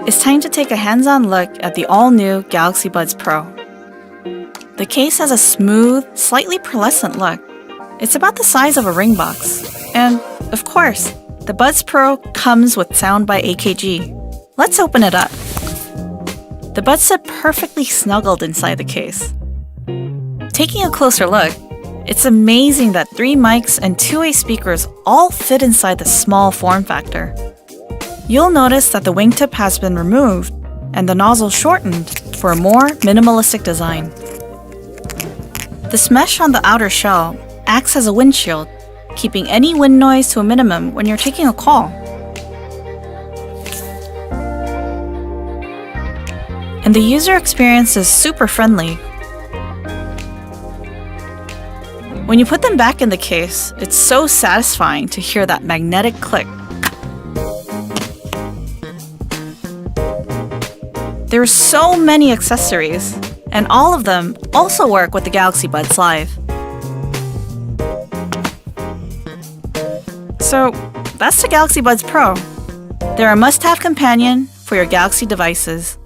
it's time to take a hands-on look at the all-new Galaxy Buds Pro. The case has a smooth, slightly pearlescent look. It's about the size of a ring box. And, of course, the Buds Pro comes with sound by AKG. Let's open it up. The buds sit perfectly snuggled inside the case. Taking a closer look, it's amazing that 3 mics and 2-way speakers all fit inside the small form factor. You'll notice that the wingtip has been removed and the nozzle shortened for a more minimalistic design. This mesh on the outer shell acts as a windshield, keeping any wind noise to a minimum when you're taking a call. And the user experience is super friendly. When you put them back in the case, it's so satisfying to hear that magnetic click. There are so many accessories, and all of them also work with the Galaxy Buds Live. So, that's the Galaxy Buds Pro. They're a must-have companion for your Galaxy devices.